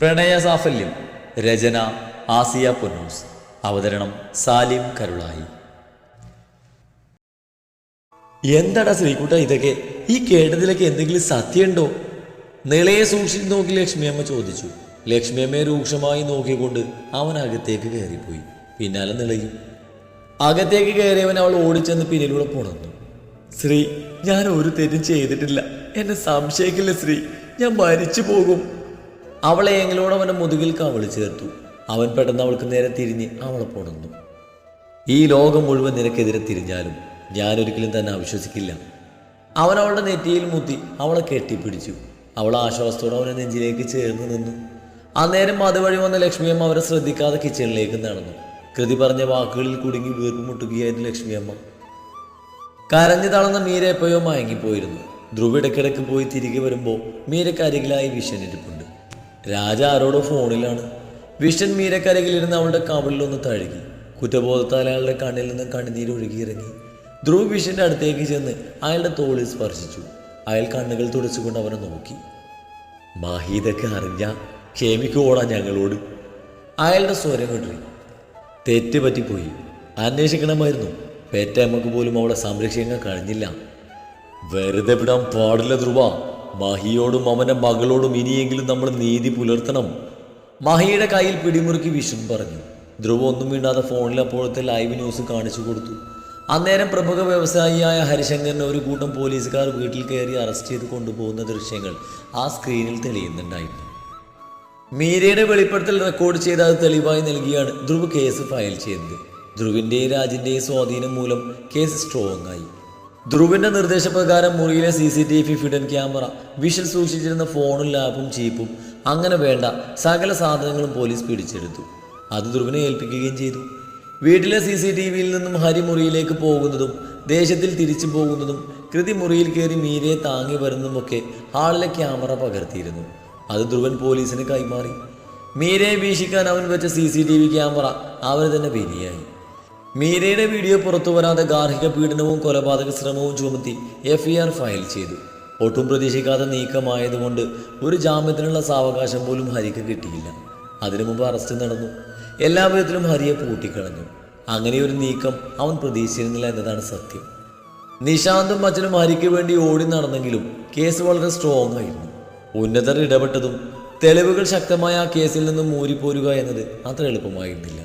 പ്രണയ സാഫല്യം. രചന ആസിയ പൊന്നൂസ്. അവതരണം സാലിം കരുളായി. എന്താടാ ശ്രീകുട്ട ഇതൊക്കെ? ഈ കേട്ടതിലൊക്കെ എന്തെങ്കിലും സത്യമുണ്ടോ? നിളയെ സൂക്ഷിച്ചു നോക്കി ലക്ഷ്മിയമ്മ ചോദിച്ചു. ലക്ഷ്മിയമ്മയെ രൂക്ഷമായി നോക്കിക്കൊണ്ട് അവൻ അകത്തേക്ക് കയറിപ്പോയി. പിന്നാലെ നിളയും. അകത്തേക്ക് കയറിയവൻ അവൾ ഓടിച്ചെന്ന് പിന്നിലൂടെ പുണർന്നു. ശ്രീ, ഞാൻ ഒരു തെറ്റും ചെയ്തിട്ടില്ല. എന്നെ സംശയിക്കില്ല ശ്രീ, ഞാൻ മരിച്ചു പോകും. അവളെ എങ്കിലോട് അവൻ്റെ മുതുകിൽ കവളി ചേർത്തു. അവൻ പെട്ടെന്ന് അവൾക്ക് നേരെ തിരിഞ്ഞ് അവളെ പുണർന്നു. ഈ ലോകം മുഴുവൻ നിനക്കെതിരെ തിരിഞ്ഞാലും ഞാനൊരിക്കലും തന്നെ അവിശ്വസിക്കില്ല. അവൻ അവളുടെ നെറ്റിയിൽ മുത്തി അവളെ കെട്ടിപ്പിടിച്ചു. അവൾ ആശ്വാസത്തോടെ അവനെ നെഞ്ചിലേക്ക് ചേർന്ന് നിന്നു. അന്നേരം അതുവഴി വന്ന ലക്ഷ്മിയമ്മ അവരെ ശ്രദ്ധിക്കാതെ കിച്ചണിലേക്ക് നടന്നു. കൃതി പറഞ്ഞ വാക്കുകളിൽ കുടുങ്ങി വീർപ്പ് മുട്ടുകയായിരുന്നു ലക്ഷ്മിയമ്മ. കരഞ്ഞു തളർന്ന മീര എപ്പോഴോ മയങ്ങിപ്പോയിരുന്നു. ധ്രുവ ഇടയ്ക്കിടയ്ക്ക് പോയി തിരികെ വരുമ്പോൾ മീരക്കരികിലായി വിഷൻ ഇരിപ്പുണ്ട്. രാജ ആരോടോ ഫോണിലാണ്. വിഷൻ മീരക്കരികിലിരുന്ന് അവളുടെ കവിളിലൊന്ന് തഴുകി. കുറ്റബോധത്താൽ അയാളുടെ കണ്ണിൽ നിന്ന് കണ്ണുനീര് ഒഴുകിയിറങ്ങി. ധ്രുവ് വിഷന്റെ അടുത്തേക്ക് ചെന്ന് അയാളുടെ തോളിൽ സ്പർശിച്ചു. അയാൾ കണ്ണുകൾ തുടച്ചുകൊണ്ട് അവനെ നോക്കി. മാഹീതൊക്കെ അറിഞ്ഞ ക്ഷമിക്കോടാ ഞങ്ങളോട്. അയാളുടെ സ്വരം ഇടറി. തെറ്റ് പറ്റിപ്പോയി, അന്വേഷിക്കണമായിരുന്നു. പെറ്റമ്മക്ക് പോലും അവളെ സംരക്ഷിക്കാൻ കഴിഞ്ഞില്ല. വെറുതെ വിടാൻ പാടില്ല ധ്രുവ. മഹിയോടും അവൻ്റെ മകളോടും ഇനിയെങ്കിലും നമ്മൾ നീതി പുലർത്തണം. മഹിയുടെ കയ്യിൽ പിടിമുറുക്കി വിഷ്ണു പറഞ്ഞു. ധ്രുവ ഒന്നും വീണ്ടാതെ ഫോണിൽ അപ്പോഴത്തെ ലൈവ് ന്യൂസ് കാണിച്ചു കൊടുത്തു. അന്നേരം പ്രമുഖ വ്യവസായിയായ ഹരിശങ്കറിനെ ഒരു കൂട്ടം പോലീസുകാർ വീട്ടിൽ കയറി അറസ്റ്റ് ചെയ്ത് കൊണ്ടുപോകുന്ന ദൃശ്യങ്ങൾ ആ സ്ക്രീനിൽ തെളിയുന്നുണ്ടായിരുന്നു. മീരയുടെ വെളിപ്പെടുത്തൽ റെക്കോർഡ് ചെയ്ത് അത് തെളിവായി നൽകിയാണ് ധ്രുവ് കേസ് ഫയൽ ചെയ്തത്. ധ്രുവിൻ്റെയും രാജിൻ്റെയും സ്വാധീനം മൂലം കേസ് സ്ട്രോങ് ആയി. ധ്രുവിൻ്റെ നിർദ്ദേശപ്രകാരം മുറിയിലെ CCTV ഫിഡൻ ക്യാമറ, വിഷൽ സൂക്ഷിച്ചിരുന്ന ഫോണും ലാപ്പും ചീപ്പും അങ്ങനെ വേണ്ട സകല സാധനങ്ങളും പോലീസ് പിടിച്ചെടുത്തു. അത് ധ്രുവിനെ ഏൽപ്പിക്കുകയും ചെയ്തു. വീട്ടിലെ CCTVയിൽ നിന്നും ഹരി മുറിയിലേക്ക് പോകുന്നതും ദേശത്തിൽ തിരിച്ചു പോകുന്നതും കൃതി മുറിയിൽ കയറി മീരയെ താങ്ങി വരുന്നതുമൊക്കെ ഹാളിലെ ക്യാമറ പകർത്തിയിരുന്നു. അത് ധ്രുവൻ പോലീസിന് കൈമാറി. മീരയെ വീക്ഷിക്കാൻ അവൻ വെച്ച CCTV ക്യാമറ അവന് തന്നെ ബലിയായി. മീരയുടെ വീഡിയോ പുറത്തു വരാതെ ഗാർഹിക പീഡനവും കൊലപാതക ശ്രമവും ചുമത്തി FIR ഫയൽ ചെയ്തു. ഒട്ടും പ്രതീക്ഷിക്കാത്ത നീക്കമായതുകൊണ്ട് ഒരു ജാമ്യത്തിനുള്ള സാവകാശം പോലും ഹരിക്ക് കിട്ടിയില്ല. അതിനു മുമ്പ് അറസ്റ്റ് നടന്നു. എല്ലാ വിധത്തിലും ഹരിയെ പൂട്ടിക്കളഞ്ഞു. അങ്ങനെ ഒരു നീക്കം അവൻ പ്രതീക്ഷിച്ചിരുന്നില്ല എന്നതാണ് സത്യം. നിശാന്തും അച്ഛനും ഹരിക്ക് വേണ്ടി ഓടി നടന്നെങ്കിലും കേസ് വളരെ സ്ട്രോങ് ആയിരുന്നു. ഉന്നതർ ഇടപെട്ടതും തെളിവുകൾ ശക്തമായ ആ കേസിൽ നിന്നും മൂരിപ്പോരുക എന്നത് അത്ര എളുപ്പമായിരുന്നില്ല.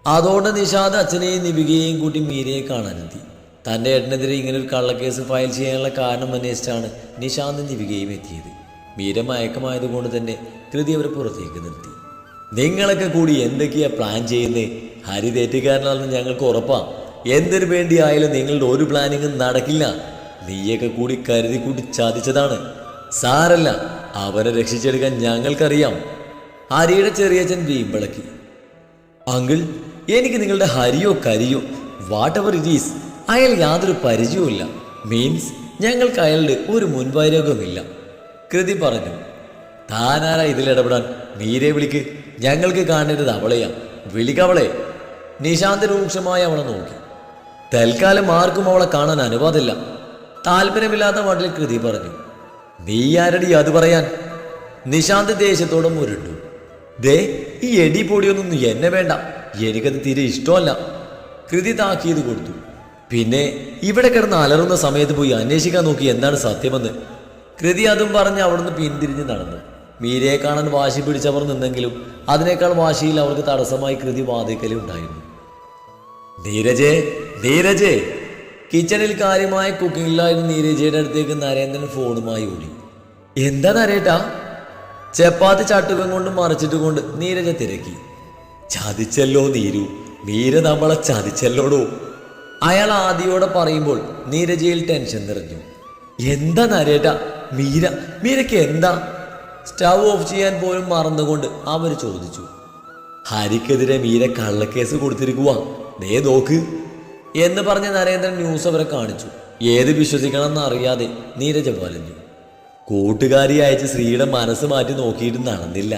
അതോടെ നിഷാദ് അച്ഛനെയും നിവികയെയും കൂട്ടി മീരയെ കാണാനെത്തി. തൻ്റെ ഏട്ടനെതിരെ ഇങ്ങനെ ഒരു കള്ളക്കേസ് ഫയൽ ചെയ്യാനുള്ള കാരണം അന്വേഷിച്ചാണ് നിഷാന്തും നിവികയും എത്തിയത്. മീര മയക്കമായതുകൊണ്ട് തന്നെ കൃതി അവരെ പുറത്തേക്ക് നിർത്തി. നിങ്ങളൊക്കെ കൂടി എന്തൊക്കെയാ പ്ലാൻ ചെയ്യുന്നേ? ഹരി തെറ്റുകാരനാണെന്ന് ഞങ്ങൾക്ക് ഉറപ്പാ. എന്തിനു വേണ്ടിയായാലും നിങ്ങളുടെ ഒരു പ്ലാനിങ്ങും നടക്കില്ല. നീയൊക്കെ കൂടി കരുതി കൂട്ടി ചതിച്ചതാണ്. സാരല്ല, അവരെ രക്ഷിച്ചെടുക്കാൻ ഞങ്ങൾക്കറിയാം. ഹരിയുടെ ചെറിയച്ഛൻ വീമ്പിളക്കി. അങ്കിൾ, എനിക്ക് നിങ്ങളുടെ ഹരിയോ കരിയോ വാട്ട് എവർ ഇറ്റ് ഈസ്, അയാൾ യാതൊരു പരിചയവുമില്ല. മീൻസ് ഞങ്ങൾക്ക് അയാളുടെ ഒരു മുൻവൈരാഗ്യവുമില്ല. കൃതി പറഞ്ഞു. താനാരാ ഇതിലിടപെടാൻ? മീരെ വിളിക്ക്. ഞങ്ങൾക്ക് കാണരുത് അവളെയാ. വിളിക്കവളെ. നിശാന്ത് രൂക്ഷമായി അവളെ നോക്കി. തൽക്കാലം ആർക്കും അവളെ കാണാൻ അനുവാദമില്ല. താല്പര്യമില്ലാത്ത മട്ടിൽ കൃതി പറഞ്ഞു. നീ ആരടി അത് പറയാൻ? നിശാന്ത് ദേഷ്യത്തോടെ മുരണ്ടു. ദേ, ഈ എടി പൊടിയൊന്നും എന്നെ വേണ്ട. എനിക്കത് തീരെ ഇഷ്ടമല്ല. കൃതി താക്കീത് കൊടുത്തു. പിന്നെ ഇവിടെ കിടന്ന് അലറുന്ന സമയത്ത് പോയി അന്വേഷിക്കാൻ നോക്കി എന്താണ് സത്യമെന്ന്. കൃതി അതും പറഞ്ഞ് അവിടുന്ന് പിന്തിരിഞ്ഞ് നടന്നു. മീരയെ കാണാൻ വാശി പിടിച്ചവർ നിന്നെങ്കിലും അതിനേക്കാൾ വാശിയിൽ അവർക്ക് തടസ്സമായി കൃതി വാതിക്കൽ ഉണ്ടായിരുന്നു. നീരജേ, നീരജേ. കിച്ചണിൽ കാര്യമായ കുക്കിങ്ങിലായിരുന്നു നീരജയുടെ അടുത്തേക്ക് നരേന്ദ്രൻ ഫോണുമായി ഓടി. എന്താ നരേട്ടാ? ചപ്പാത്തി ചട്ടുകം കൊണ്ട് മറിച്ചിട്ട് കൊണ്ട് നീരജ തിരക്കി. ചതിച്ചല്ലോ നീരു, മീര നമ്മളെ ചതിച്ചല്ലോടോ. അയാൾ ആദിയോടെ പറയുമ്പോൾ നീരജയിൽ ടെൻഷൻ നിറഞ്ഞു. എന്താ നരേട്ടാ? മീരയ്ക്ക് എന്താ? സ്റ്റവ് ഓഫ് ചെയ്യാൻ പോലും മറന്നുകൊണ്ട് അവർ ചോദിച്ചു. ഹരിക്കെതിരെ മീര കള്ളക്കേസ് കൊടുത്തിരിക്കുക, ദേ നോക്ക് എന്ന് പറഞ്ഞ നരേന്ദ്രൻ ന്യൂസ് അവരെ കാണിച്ചു. ഏത് വിശ്വസിക്കണമെന്ന് അറിയാതെ നീരജ വലഞ്ഞു. കൂട്ടുകാരി അയച്ച് ശ്രീയുടെ മനസ്സ് മാറ്റി നോക്കിയിട്ട് നടന്നില്ല.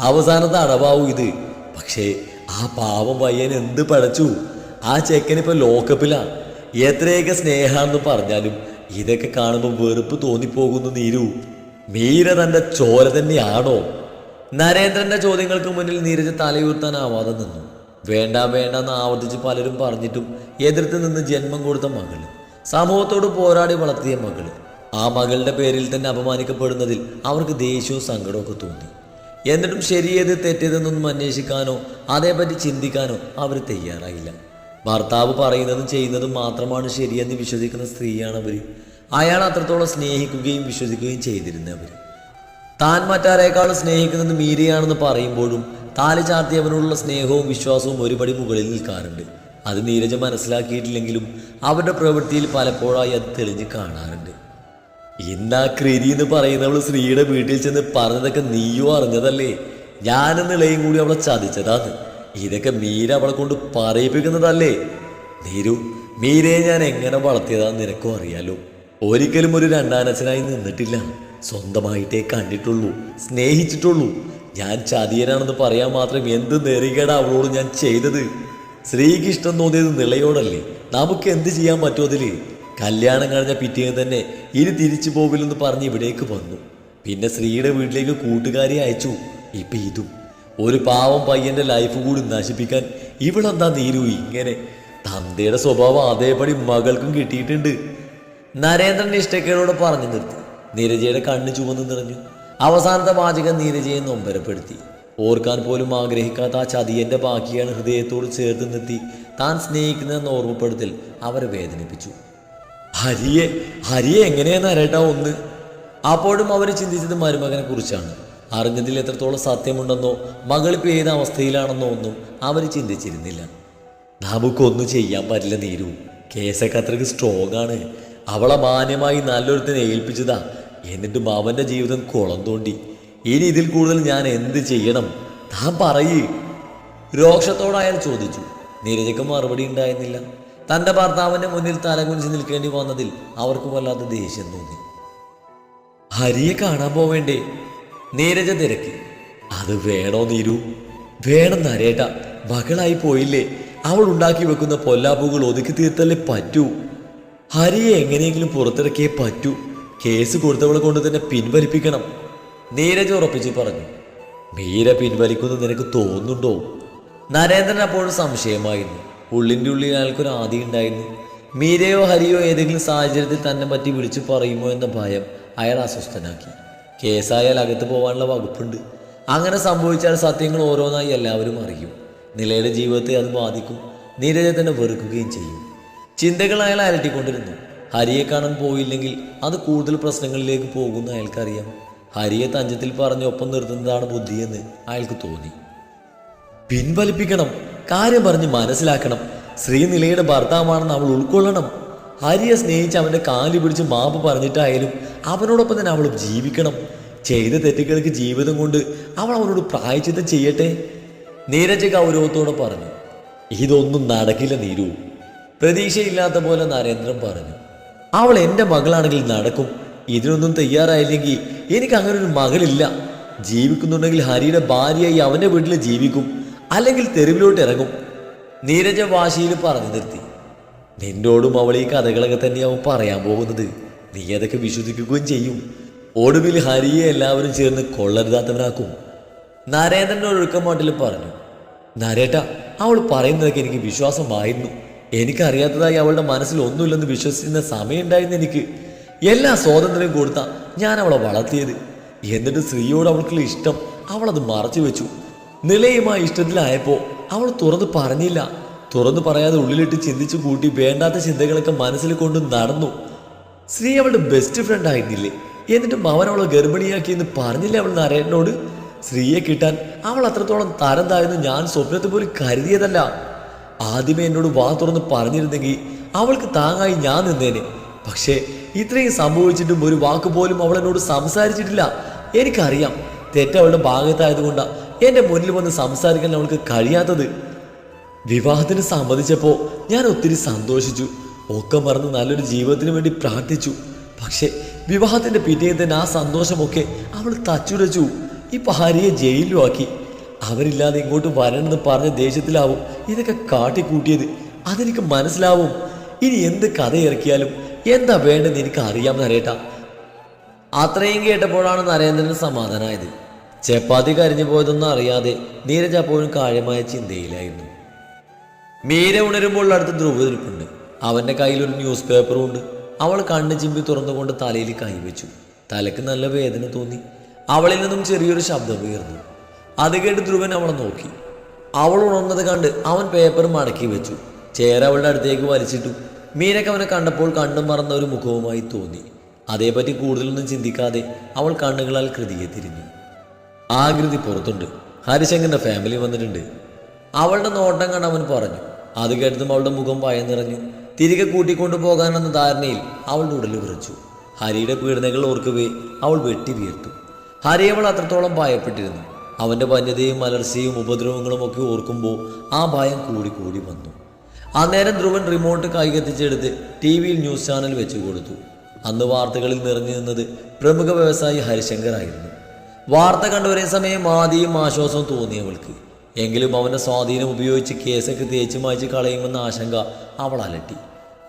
അവസാനത്തെ അടവാവും ഇത്. പക്ഷേ ആ പാവം പയ്യൻ എന്ത് പടച്ചു. ആ ചെക്കനിപ്പോൾ ലോക്കപ്പിലാ. എത്രയൊക്കെ സ്നേഹാണെന്ന് പറഞ്ഞാലും ഇതൊക്കെ കാണുമ്പോൾ വെറുപ്പ് തോന്നിപ്പോകുന്നു നീരു. മീര തൻ്റെ ചോര തന്നെയാണോ? നരേന്ദ്രന്റെ ചോദ്യങ്ങൾക്ക് മുന്നിൽ നീരജ് തലയുയർത്താനാവാതെ നിന്നു. വേണ്ട വേണ്ടെന്ന് ആവർത്തിച്ച് പലരും പറഞ്ഞിട്ടും എതിർത്ത് നിന്ന് ജന്മം കൊടുത്ത മകള്, സമൂഹത്തോട് പോരാടി വളർത്തിയ മകള്, ആ മകളുടെ പേരിൽ തന്നെ അപമാനിക്കപ്പെടുന്നതിൽ അവർക്ക് ദേഷ്യവും സങ്കടമൊക്കെ തോന്നി. എന്നിട്ടും ശരിയേത് തെറ്റേതെന്നൊന്നും അന്വേഷിക്കാനോ അതേപറ്റി ചിന്തിക്കാനോ അവർ തയ്യാറായില്ല. ഭർത്താവ് പറയുന്നതും ചെയ്യുന്നതും മാത്രമാണ് ശരിയെന്ന് വിശ്വസിക്കുന്ന സ്ത്രീയാണ് അവർ. അയാൾ അത്രത്തോളം സ്നേഹിക്കുകയും വിശ്വസിക്കുകയും ചെയ്തിരുന്നവർ. താൻ മറ്റാരേക്കാളും സ്നേഹിക്കുന്നത് മീരയാണെന്ന് പറയുമ്പോഴും താലി ചാർത്തിയവനോടുള്ള സ്നേഹവും വിശ്വാസവും ഒരുപടി മുകളിൽ നിൽക്കാറുണ്ട്. അത് നീരജ മനസ്സിലാക്കിയിട്ടില്ലെങ്കിലും അവരുടെ പ്രവൃത്തിയിൽ പലപ്പോഴായി അത് തെളിഞ്ഞ് കാണാറുണ്ട്. ഇന്നാ കൃതി എന്ന് പറയുന്നവൾ സ്ത്രീയുടെ വീട്ടിൽ ചെന്ന് പറഞ്ഞതൊക്കെ നീയോ അറിഞ്ഞതല്ലേ? ഞാനെന്ന് ഇളയും കൂടി അവളെ ചതിച്ചതാന്ന്. ഇതൊക്കെ മീര അവളെ കൊണ്ട് പറയിപ്പിക്കുന്നതല്ലേ? നീരു, മീരയെ ഞാൻ എങ്ങനെ വളർത്തിയതാന്ന് നിനക്കും അറിയാലോ. ഒരിക്കലും ഒരു രണ്ടാനച്ഛനായി നിന്നിട്ടില്ല. സ്വന്തമായിട്ടേ കണ്ടിട്ടുള്ളൂ, സ്നേഹിച്ചിട്ടുള്ളൂ. ഞാൻ ചതിയനാണെന്ന് പറയാൻ മാത്രം എന്ത് നെറികേടാ അവളോട് ഞാൻ ചെയ്തത്. സ്ത്രീക്ക് ഇഷ്ടം തോന്നിയത് നിളയോടല്ലേ? നമുക്ക് എന്ത് ചെയ്യാൻ പറ്റുമോ അതില്? കല്യാണം കഴിഞ്ഞ പിറ്റേന്ന് തന്നെ ഇനി തിരിച്ചു പോവില്ലെന്ന് പറഞ്ഞ് ഇവിടേക്ക് വന്നു. പിന്നെ സ്ത്രീയുടെ വീട്ടിലേക്ക് കൂട്ടുകാരി അയച്ചു. ഇപ്പൊ ഇതും ഒരു പാവം പയ്യന്റെ ലൈഫ് കൂടി നശിപ്പിക്കാൻ ഇവളെന്താ നീരു ഇങ്ങനെ? തന്തയുടെ സ്വഭാവം അതേപടി മകൾക്കും കിട്ടിയിട്ടുണ്ട്. നരേന്ദ്രൻ ഇഷ്ടക്കേടോടെ പറഞ്ഞു നിർത്തി. നീരജയുടെ കണ്ണ് ചുവന്ന് നിറഞ്ഞു. അവസാനത്തെ വാചകം നീരജയെ നൊമ്പരപ്പെടുത്തി. ഓർക്കാൻ പോലും ആഗ്രഹിക്കാത്ത ആ ചതിയന്റെ ബാക്കിയാണ് ഹൃദയത്തോട് ചേർത്ത് നിർത്തി താൻ സ്നേഹിക്കുന്നതെന്ന് ഓർമ്മപ്പെടുത്തൽ അവരെ വേദനിപ്പിച്ചു. ഹരിയെ എങ്ങനെയാ നരേട്ടാ ഒന്ന്? അപ്പോഴും അവർ ചിന്തിച്ചത് മരുമകനെ കുറിച്ചാണ്. അറിഞ്ഞതിൽ എത്രത്തോളം സത്യമുണ്ടെന്നോ മകളിപ്പോൾ ഏത് അവസ്ഥയിലാണെന്നോ ഒന്നും അവർ ചിന്തിച്ചിരുന്നില്ല. നമുക്കൊന്നും ചെയ്യാൻ പറ്റില്ല നീരു. കേസൊക്കെ അത്രയ്ക്ക് സ്ട്രോങ് ആണ്. അവളെ മാന്യമായി നല്ലൊരുത്തിനെ ഏൽപ്പിച്ചതാ. എന്നിട്ടും അവന്റെ ജീവിതം കുളം തോണ്ടി. ഇനി ഇതിൽ കൂടുതൽ ഞാൻ എന്ത് ചെയ്യണം? താൻ പറയ്. രോക്ഷത്തോടെ അയാൾ ചോദിച്ചു. നീരജയ്ക്ക് മറുപടി ഉണ്ടായിരുന്നില്ല. തന്റെ ഭർത്താവിന്റെ മുന്നിൽ തലകുനിച്ച് നിൽക്കേണ്ടി വന്നതിൽ അവർക്ക് വല്ലാത്ത ദേഷ്യം തോന്നി. ഹരിയെ കാണാൻ പോവേണ്ടേ? നീരജ തിരക്കി. അത് വേണോ നീരു? വേണം നരേട്ട. മകളായി പോയില്ലേ? അവൾ ഉണ്ടാക്കി വെക്കുന്ന പൊല്ലാപ്പുകൾ ഒതുക്കി തീർത്തല്ലേ പറ്റൂ. ഹരിയെ എങ്ങനെയെങ്കിലും പുറത്തിറക്കിയേ പറ്റൂ. കേസ് കൊടുത്തവളെ കൊണ്ട് തന്നെ പിൻവലിപ്പിക്കണം. നീരജ് ഉറപ്പിച്ച് പറഞ്ഞു. മീര പിൻവലിക്കുന്നത് നിനക്ക് തോന്നുന്നുണ്ടോ? നരേന്ദ്രൻ അപ്പോഴും സംശയമായിരുന്നു. ഉള്ളിൻ്റെ ഉള്ളിൽ അയാൾക്കൊരു ആദി ഉണ്ടായിരുന്നു. മീരയോ ഹരിയോ ഏതെങ്കിലും സാഹചര്യത്തിൽ തന്നെ പറ്റി വിളിച്ചു പറയുമോ എന്ന ഭയം അയാൾ അസ്വസ്ഥനാക്കി. കേസായാൽ അകത്ത് പോകാനുള്ള വകുപ്പുണ്ട്. അങ്ങനെ സംഭവിച്ചാൽ സത്യങ്ങൾ ഓരോന്നായി എല്ലാവരും അറിയും. നിലയുടെ ജീവിതത്തെ അത് ബാധിക്കും. നീരജെ തന്നെ വെറുക്കുകയും ചെയ്യും. ചിന്തകൾ അയാൾ അലട്ടിക്കൊണ്ടിരുന്നു. ഹരിയെ കാണാൻ പോയില്ലെങ്കിൽ അത് കൂടുതൽ പ്രശ്നങ്ങളിലേക്ക് പോകുമെന്ന് അയാൾക്കറിയാം. ഹരിയെ തഞ്ചത്തിൽ പറഞ്ഞ് ഒപ്പം നിർത്തുന്നതാണ് ബുദ്ധിയെന്ന് അയാൾക്ക് തോന്നി. പിൻവലിപ്പിക്കണം. കാര്യം പറഞ്ഞ് മനസ്സിലാക്കണം. ശ്രീനിലയുടെ ഭർത്താവാണെന്ന് അവൾ ഉൾക്കൊള്ളണം. ഹരിയെ സ്നേഹിച്ച് അവൻ്റെ കാലി പിടിച്ച് മാപ്പ് പറഞ്ഞിട്ടായാലും അവനോടൊപ്പം തന്നെ അവൾ ജീവിക്കണം. ചെയ്ത തെറ്റുകൾക്ക് ജീവിതം കൊണ്ട് അവൾ അവനോട് പ്രായശ്ചിത്തം ചെയ്യട്ടെ. നീരജ ഗൗരവത്തോടെ പറഞ്ഞു. ഇതൊന്നും നടക്കില്ല നീരു. പ്രതീക്ഷയില്ലാത്ത പോലെ നരേന്ദ്രൻ പറഞ്ഞു. അവൾ എൻ്റെ മകളാണെങ്കിൽ നടക്കും. ഇതിനൊന്നും തയ്യാറായില്ലെങ്കിൽ എനിക്ക് അങ്ങനെ ഒരു മകളില്ല. ജീവിക്കുന്നുണ്ടെങ്കിൽ ഹരിയുടെ ഭാര്യയായി അവൻ്റെ വീട്ടിൽ ജീവിക്കും, അല്ലെങ്കിൽ തെരുവിലോട്ട് ഇറങ്ങും. നീരജ വാശിയിൽ പറഞ്ഞു നിർത്തി. നിന്നോടും അവൾ ഈ കഥകളൊക്കെ തന്നെയാവും പറയാൻ പോകുന്നത്. നീ അതൊക്കെ വിശ്വസിക്കുകയും ചെയ്യും. ഒടുവിൽ ഹരിയെ എല്ലാവരും ചേർന്ന് കൊള്ളരുതാത്തവനാക്കും. നരേന്ദ്രൻ്റെ ഒഴുക്കമാട്ടിൽ പറഞ്ഞു. നരേട്ട, അവൾ പറയുന്നതൊക്കെ എനിക്ക് വിശ്വാസമായിരുന്നു. എനിക്കറിയാത്തതായി അവളുടെ മനസ്സിൽ ഒന്നുമില്ലെന്ന് വിശ്വസിക്കുന്ന സമയമുണ്ടായിരുന്നു എനിക്ക്. എല്ലാ സ്വാതന്ത്ര്യം കൊടുത്താ ഞാൻ അവളെ വളർത്തിയത്. എന്നിട്ട് സ്ത്രീയോട് അവൾക്കുള്ള ഇഷ്ടം അവളത് മറച്ചു വെച്ചു. നിലയുമായി ഇഷ്ടത്തിലായപ്പോൾ അവൾ തുറന്ന് പറഞ്ഞില്ല. തുറന്നു പറയാതെ ഉള്ളിലിട്ട് ചിന്തിച്ചു കൂട്ടി വേണ്ടാത്ത ചിന്തകളൊക്കെ മനസ്സിൽ കൊണ്ട് നടന്നു. സ്ത്രീ അവളുടെ ബെസ്റ്റ് ഫ്രണ്ട് ആയിരുന്നില്ലേ? എന്നിട്ടും അവൻ അവളെ ഗർഭിണിയാക്കിയെന്ന് പറഞ്ഞില്ലേ അവൾ നരേട്ടനോട്? സ്ത്രീയെ കിട്ടാൻ അവൾ അത്രത്തോളം തരം താഴ്ന്നു ഞാൻ സ്വപ്നത്തിൽ പോലും കരുതിയതല്ല. ആദ്യമേ എന്നോട് വാ തുറന്ന് പറഞ്ഞിരുന്നെങ്കിൽ അവൾക്ക് താങ്ങായി ഞാൻ നിന്നേനെ. പക്ഷേ ഇത്രയും സംഭവിച്ചിട്ടും ഒരു വാക്ക് പോലും അവൾ എന്നോട് സംസാരിച്ചിട്ടില്ല. എനിക്കറിയാം തെറ്റവളുടെ ഭാഗത്തായതുകൊണ്ടാണ് എൻ്റെ മുന്നിൽ വന്ന് സംസാരിക്കാൻ അവൾക്ക് കഴിയാത്തത്. വിവാഹത്തിന് സമ്മതിച്ചപ്പോൾ ഞാൻ ഒത്തിരി സന്തോഷിച്ചു. ഒക്കെ മറന്ന് നല്ലൊരു ജീവിതത്തിന് വേണ്ടി പ്രാർത്ഥിച്ചു. പക്ഷേ വിവാഹത്തിൻ്റെ പിറ്റേന്ന് തന്നെ ആ സന്തോഷമൊക്കെ അവൾ തച്ചുടച്ചു. ഇപ്പം ഹരിയെ ജയിലിലും ആക്കി. അവരില്ലാതെ ഇങ്ങോട്ട് വരണമെന്ന് പറഞ്ഞ ദേഷ്യത്തിലാവും ഇതൊക്കെ കാട്ടിക്കൂട്ടിയത്. അതെനിക്ക് മനസ്സിലാവും. ഇനി എന്ത് കഥ ഇറക്കിയാലും എന്താ വേണ്ടെന്ന് എനിക്ക് അറിയാം നരേട്ട. അത്രയും കേട്ടപ്പോഴാണ് നരേന്ദ്രന് സമാധാനമായത്. ചപ്പാത്തി കരിഞ്ഞു പോയതൊന്നും അറിയാതെ നീരജ് അപ്പോഴും കാര്യമായ ചിന്തയിലായിരുന്നു. മീര ഉണരുമ്പോൾ അടുത്ത് ധ്രുവ ഇരിപ്പുണ്ട്. അവൻ്റെ കയ്യിലൊരു ന്യൂസ് പേപ്പറും ഉണ്ട്. അവൾ കണ്ണ് ചിമ്പി തുറന്നുകൊണ്ട് തലയിൽ കൈവച്ചു. തലയ്ക്ക് നല്ല വേദന തോന്നി. അവളിൽ നിന്നും ചെറിയൊരു ശബ്ദം ഉയർന്നു. അത് കേട്ട് ധ്രുവൻ അവളെ നോക്കി. അവൾ ഉണർന്നത് കണ്ട് അവൻ പേപ്പർ മടക്കി വെച്ചു. ചേര അവളുടെ അടുത്തേക്ക് വലിച്ചിട്ടു. മീരയ്ക്ക് അവനെ കണ്ടപ്പോൾ കണ്ണും മറന്ന ഒരു മുഖവുമായി തോന്നി. അതേപറ്റി കൂടുതലൊന്നും ചിന്തിക്കാതെ അവൾ കണ്ണുകളാൽ കൃതിയെ തിരിഞ്ഞു. ആകൃതി പുറത്തുണ്ട്. ഹരിശങ്കറിന്റെ ഫാമിലി വന്നിട്ടുണ്ട്. അവളുടെ നോട്ടം കണ്ട് അവൻ പറഞ്ഞു. അത് കേട്ടതും അവളുടെ മുഖം ഭയന്നിറഞ്ഞു. തിരികെ കൂട്ടിക്കൊണ്ടു പോകാനെന്ന ധാരണയിൽ അവളുടെ ഉടൽ വിറച്ചു. ഹരിയുടെ പീഡനകൾ ഓർക്കവേ അവൾ വെട്ടി വീർത്തു. ഹരി അവൾ അത്രത്തോളം ഭയപ്പെട്ടിരുന്നു. അവൻ്റെ വന്യതയും അലർച്ചയും ഉപദ്രവങ്ങളും ഒക്കെ ഓർക്കുമ്പോൾ ആ ഭയം കൂടി കൂടി വന്നു. അന്നേരം ധ്രുവൻ റിമോട്ട് കൈകത്തിച്ചെടുത്ത് ടി വിയിൽ ന്യൂസ് ചാനൽ വെച്ചു കൊടുത്തു. അന്ന് വാർത്തകളിൽ നിറഞ്ഞു നിന്നത് പ്രമുഖ വ്യവസായി ഹരിശങ്കർ ആയിരുന്നു. വാർത്ത കണ്ടുവരേ സമയം ആദിയും ആശ്വാസവും തോന്നിയവൾക്ക്. എങ്കിലും അവൻ്റെ സ്വാധീനം ഉപയോഗിച്ച് കേസൊക്കെ തേച്ച് മായ്ച്ച് കളയുമെന്ന ആശങ്ക അവൾ അലട്ടി.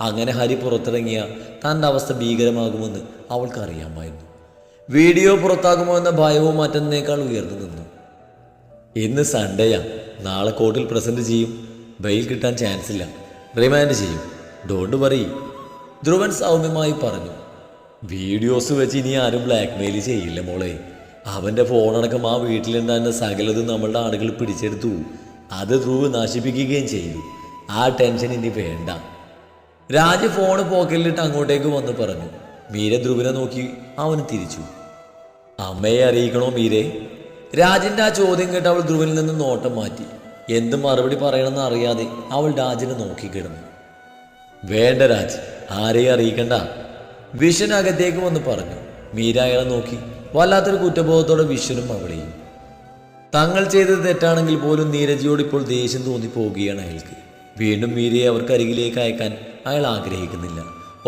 അങ്ങനെ ഹരി പുറത്തിറങ്ങിയ തൻ്റെ അവസ്ഥ ഭീകരമാകുമെന്ന് അവൾക്കറിയാമായിരുന്നു. വീഡിയോ പുറത്താകുമോ എന്ന ഭയവും മറ്റൊന്നേക്കാൾ ഉയർന്നു നിന്നു. ഇന്ന് സൺഡേയാ. നാളെ കോർട്ടിൽ പ്രസന്റ് ചെയ്യും. ബെയിൽ കിട്ടാൻ ചാൻസ് ഇല്ല. റിമാൻഡ് ചെയ്യും. ഡോണ്ട് വറി, ധ്രുവൻ സൗമ്യമായി പറഞ്ഞു. വീഡിയോസ് വെച്ച് ഇനി ആരും ബ്ലാക്ക് മെയിൽ ചെയ്യില്ല മോളെ. അവൻ്റെ ഫോണടക്കം ആ വീട്ടിലുണ്ടായിരുന്ന സകലതും നമ്മളുടെ ആളുകൾ പിടിച്ചെടുത്തു. അത് ധ്രുവ് നശിപ്പിക്കുകയും ചെയ്തു. ആ ടെൻഷൻ ഇനി വേണ്ട. രാജ് ഫോണ് പോക്കറ്റിലിട്ട് അങ്ങോട്ടേക്ക് വന്ന് പറഞ്ഞു. മീര ധ്രുവിനെ നോക്കി അവന് തിരിച്ചു. അമ്മയെ അറിയിക്കണോ മീരെ? രാജിൻ്റെ ആ ചോദ്യം കേട്ട് അവൾ ധ്രുവിൽ നിന്ന് നോട്ടം മാറ്റി. എന്ത് മറുപടി പറയണമെന്ന് അറിയാതെ അവൾ രാജിനെ നോക്കിക്കിടന്നു. വേണ്ട രാജ്, ആരെയും അറിയിക്കണ്ട, വിശ്വൻ അകത്തേക്ക് വന്ന് പറഞ്ഞു. മീര അയാളെ നോക്കി. വല്ലാത്തൊരു കുറ്റബോധത്തോടെ വിശ്വനും അവളെയും. തങ്ങൾ ചെയ്തത് തെറ്റാണെങ്കിൽ പോലും നീരജിയോട് ഇപ്പോൾ ദേഷ്യം തോന്നിപ്പോവുകയാണ് അയാൾക്ക്. വീണ്ടും മീരയെ അവർക്കരികിലേക്ക് അയക്കാൻ അയാൾ ആഗ്രഹിക്കുന്നില്ല.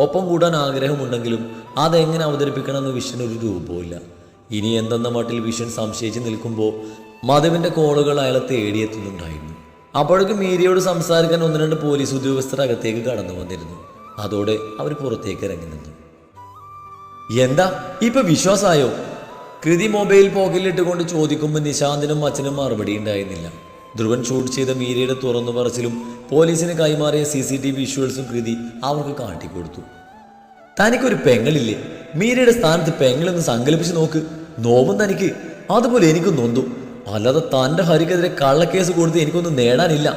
ഒപ്പം കൂടാൻ ആഗ്രഹമുണ്ടെങ്കിലും അതെങ്ങനെ അവതരിപ്പിക്കണമെന്ന് വിശ്വനൊരു രൂപവുമില്ല. ഇനി എന്തെന്ന മട്ടിൽ വിശ്വൻ സംശയിച്ച് നിൽക്കുമ്പോൾ മധുവിൻ്റെ കോളുകൾ അയാളെ തേടിയെത്തുന്നുണ്ടായിരുന്നു. അപ്പോഴേക്കും മീരയോട് സംസാരിക്കാൻ 1-2 പോലീസ് ഉദ്യോഗസ്ഥർ അകത്തേക്ക് കടന്നു വന്നിരുന്നു. അതോടെ അവർ പുറത്തേക്ക് ഇറങ്ങി നിന്നു. എന്താ ഇപ്പൊ വിശ്വാസമായോ? കൃതി മൊബൈൽ പോക്കറ്റിലിട്ടുകൊണ്ട് ചോദിക്കുമ്പോൾ നിശാന്തിനും അച്ഛനും മറുപടി ഉണ്ടായിരുന്നില്ല. ധ്രുവൻ ഷൂട്ട് ചെയ്ത മീരയുടെ തുറന്നു പറച്ചിലും പോലീസിന് കൈമാറിയ CCTV വിഷ്വൽസും കൃതി അവർക്ക് കാട്ടിക്കൊടുത്തു. തനിക്കൊരു പെങ്ങളില്ലേ? മീരയുടെ സ്ഥാനത്ത് പെങ്ങളൊന്ന് സങ്കല്പിച്ച് നോക്ക്. നോവും തനിക്ക്, അതുപോലെ എനിക്കും നൊന്തു. അല്ലാതെ തൻ്റെ ഹരിക്കെതിരെ കള്ളക്കേസ് കൊടുത്ത് എനിക്കൊന്നും നേടാനില്ല,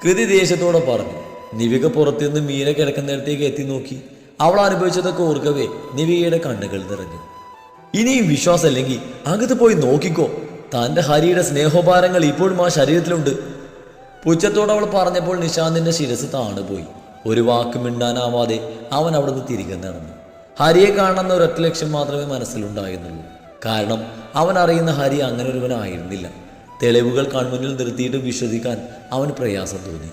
കൃതി ദേഷ്യത്തോടെ പറഞ്ഞു. നിവിക പുറത്തുനിന്ന് മീര കിടക്കുന്നിടത്തേക്ക് എത്തി നോക്കി. അവൾ അനുഭവിച്ചതൊക്കെ ഓർക്കവേ നിവികയുടെ കണ്ണുകൾ നിറഞ്ഞു. ഇനിയും വിശ്വാസമല്ലെങ്കിൽ അകത്ത് പോയി നോക്കിക്കോ. തൻ്റെ ഹരിയുടെ സ്നേഹോപാരങ്ങൾ ഇപ്പോഴും ആ ശരീരത്തിലുണ്ട്. പുച്ഛത്തോടെ അവൾ പറഞ്ഞപ്പോൾ നിശാന്തിൻ്റെ ശിരസ് താണുപോയി. ഒരു വാക്ക് മിണ്ടാനാവാതെ അവൻ അവിടുന്ന് തിരികെ നടന്നു. ഹരിയെ കാണുന്ന ഒരൊറ്റ ലക്ഷ്യം മാത്രമേ മനസ്സിലുണ്ടായിരുന്നുള്ളൂ. കാരണം അവൻ അറിയുന്ന ഹരി അങ്ങനെ ഒരുവനായിരുന്നില്ല. തെളിവുകൾ കൺമുന്നിൽ നിർത്തിയിട്ട് വിശ്വസിക്കാൻ അവന് പ്രയാസം തോന്നി.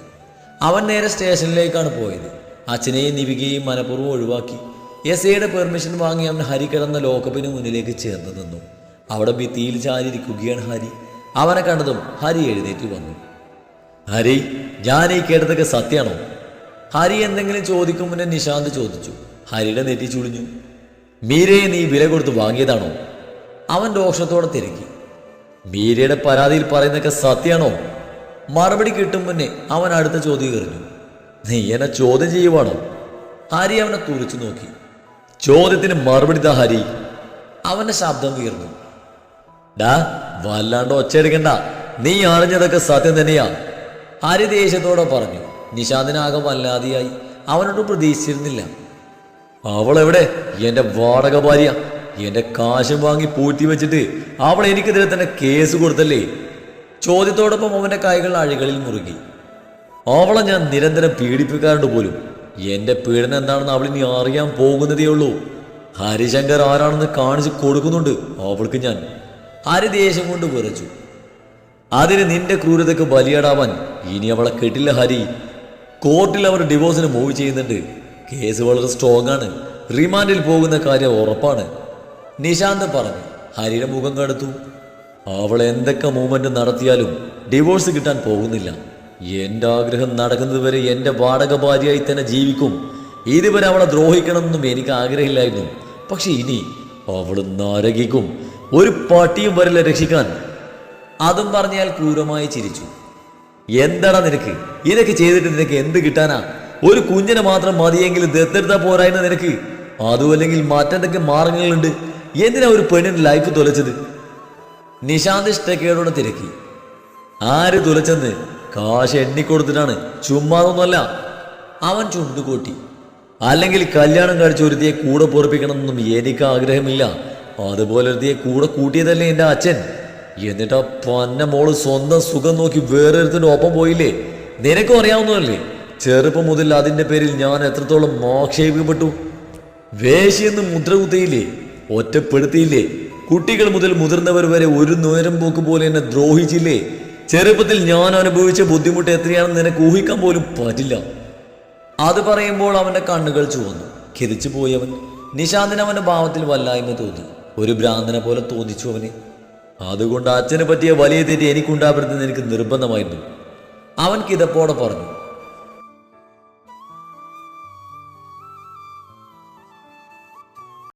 അവൻ നേരെ സ്റ്റേഷനിലേക്കാണ് പോയത്. അച്ഛനെയും നിവികയെയും മനഃപൂർവ്വം ഒഴിവാക്കി. SIയുടെ പെർമിഷൻ വാങ്ങി അവൻ ഹരി കിടന്ന ലോക്കപ്പിന് മുന്നിലേക്ക് ചേർന്ന് നിന്നു. അവിടെ ഭിത്തിയിൽ ചാരിയിരിക്കുകയാണ് ഹരി. അവനെ കണ്ടതും ഹരി എഴുന്നേറ്റ് വന്നു. ഹരി, ഞാൻ ഈ കേട്ടതൊക്കെ സത്യമാണോ? ഹരി എന്തെങ്കിലും ചോദിക്കും മുന്നേ നിശാന്ത് ചോദിച്ചു. ഹരിയുടെ നെറ്റി ചുളിഞ്ഞു. മീരയെ നീ വില കൊടുത്ത് വാങ്ങിയതാണോ? അവൻ രോഷത്തോടെ തിരക്കി. മീരയുടെ പരാതിയിൽ പറയുന്നതൊക്കെ സത്യമാണോ? മറുപടി കിട്ടും മുന്നേ അവൻ അടുത്ത ചോദ്യം എറിഞ്ഞു. നീ എന്നെ ചോദ്യം ചെയ്യുവാണോ? ഹരി അവനെ തുറിച്ചു നോക്കി. ചോദ്യത്തിന് മറുപടി താ ഹരി. അവന്റെ ശബ്ദം ഉയർന്നു. ഡാ, വല്ലാണ്ട് ഒച്ചയെടുക്കണ്ട. നീ അറിഞ്ഞതൊക്കെ സത്യം തന്നെയാ, ഹരി ദേഷ്യത്തോടെ പറഞ്ഞു. നിശാന്തിനാകെ വല്ലാതെയായി. അവനോട് പ്രതീക്ഷിച്ചിരുന്നില്ല. അവളെവിടെ? എന്റെ വാടക ഭാര്യ. എന്റെ കാശും വാങ്ങി പൂഴ്ത്തി വെച്ചിട്ട് അവൾ എനിക്കെതിരെ തന്നെ കേസ് കൊടുത്തല്ലേ? ചോദ്യത്തോടൊപ്പം അവന്റെ കൈകൾ അഴികളിൽ മുറുകി. അവളെ ഞാൻ നിരന്തരം പീഡിപ്പിക്കാറുണ്ട് പോലും. എന്റെ പീഡനം എന്താണെന്ന് അവൾ ഇനി അറിയാൻ പോകുന്നതേ ഉള്ളൂ. ഹരിശങ്കർ ആരാണെന്ന് കാണിച്ചു കൊടുക്കുന്നുണ്ട് അവൾക്ക് ഞാൻ. ഹരി ദേഷ്യം കൊണ്ട് വിറച്ചു. അതിന് നിന്റെ ക്രൂരതയ്ക്ക് ബലിയാടാവാൻ ഇനി അവളെ കെട്ടില്ല ഹരി. കോർട്ടിൽ അവർ ഡിവോഴ്സിന് മൂവ് ചെയ്യുന്നുണ്ട്. കേസ് വളരെ സ്ട്രോങ് ആണ്. റിമാൻഡിൽ പോകുന്ന കാര്യം ഉറപ്പാണ്, നിശാന്ത് പറഞ്ഞു. ഹരിയുടെ മുഖം കടുത്തു. അവൾ എന്തൊക്കെ മൂവ്മെന്റ് നടത്തിയാലും ഡിവോഴ്സ് കിട്ടാൻ പോകുന്നില്ല. എൻ്റെ ആഗ്രഹം നടക്കുന്നത് വരെ എൻ്റെ വാടക ഭാര്യയായി തന്നെ ജീവിക്കും. ഇതുവരെ അവളെ ദ്രോഹിക്കണമെന്നും എനിക്ക് ആഗ്രഹമില്ലായിരുന്നു. പക്ഷെ ഇനി അവൾ നരകിക്കും. ഒരു പട്ടിയും വരില്ല രക്ഷിക്കാൻ. അതും പറഞ്ഞാൽ ക്രൂരമായി ചിരിച്ചു. എന്താടാ നിനക്ക്? ഇതൊക്കെ ചെയ്തിട്ട് നിനക്ക് എന്ത് കിട്ടാനാ? ഒരു കുഞ്ഞിനെ മാത്രം മതിയെങ്കിലും ദത്തെടുത്താ പോരായിരുന്നു നിനക്ക്. അതും അല്ലെങ്കിൽ മറ്റെന്തൊക്കെ മാർഗങ്ങളുണ്ട്. എന്തിനാ ഒരു പെണ്ണിന്റെ ലൈഫ് തുലച്ചത്? നിശാന്ത് ഇഷ്ടക്കേടോടെ തിരക്കി. ആര് തുലച്ചെന്ന്? കാശ് എണ്ണിക്കൊടുത്തിട്ടാണ്, ചുമ്മാതൊന്നുമല്ല. അവൻ ചുണ്ടുകൂട്ടി. അല്ലെങ്കിൽ കല്യാണം കഴിച്ച് ഒരുത്തിയെ കൂടെ പൊറപ്പിക്കണമെന്നൊന്നും എനിക്ക് ആഗ്രഹമില്ല. അതുപോലെ ഒരുത്തിയെ കൂടെ കൂട്ടിയതല്ലേ എൻ്റെ അച്ഛൻ. എന്നിട്ടാ പന്ന മോള് സ്വന്തം സുഖം നോക്കി വേറെ ഒരുത്തിന്റെ ഒപ്പം പോയില്ലേ? നിനക്കും അറിയാവുന്നതല്ലേ ചെറുപ്പം മുതൽ അതിൻ്റെ പേരിൽ ഞാൻ എത്രത്തോളം ആക്ഷേപിക്കപ്പെട്ടു. വേശിയെന്ന് മുദ്ര കുത്തിയില്ലേ, ഒറ്റപ്പെടുത്തിയില്ലേ? കുട്ടികൾ മുതൽ മുതിർന്നവർ വരെ ഒരു നേരം പോക്ക് പോലെ എന്നെ ദ്രോഹിച്ചില്ലേ? ചെറുപ്പത്തിൽ ഞാൻ അനുഭവിച്ച ബുദ്ധിമുട്ട് എത്രയാണെന്ന് നിനക്ക് ഊഹിക്കാൻ പോലും പറ്റില്ല. അത് പറയുമ്പോൾ അവന്റെ കണ്ണുകൾ ചുവന്നു. ഖിരിച്ചു പോയവൻ. നിശാന്തിന് അവന്റെ ഭാവത്തിൽ വല്ലായ്മ തോന്നി. ഒരു ഭ്രാന്തനെ പോലെ തോന്നിച്ചു അവന്. അതുകൊണ്ട് അച്ഛനെ പറ്റിയ വലിയ തെറ്റ് എനിക്കുണ്ടാവരുതെന്ന് എനിക്ക് നിർബന്ധമായിരുന്നു. അവൻ കിതപ്പോടെ പറഞ്ഞു.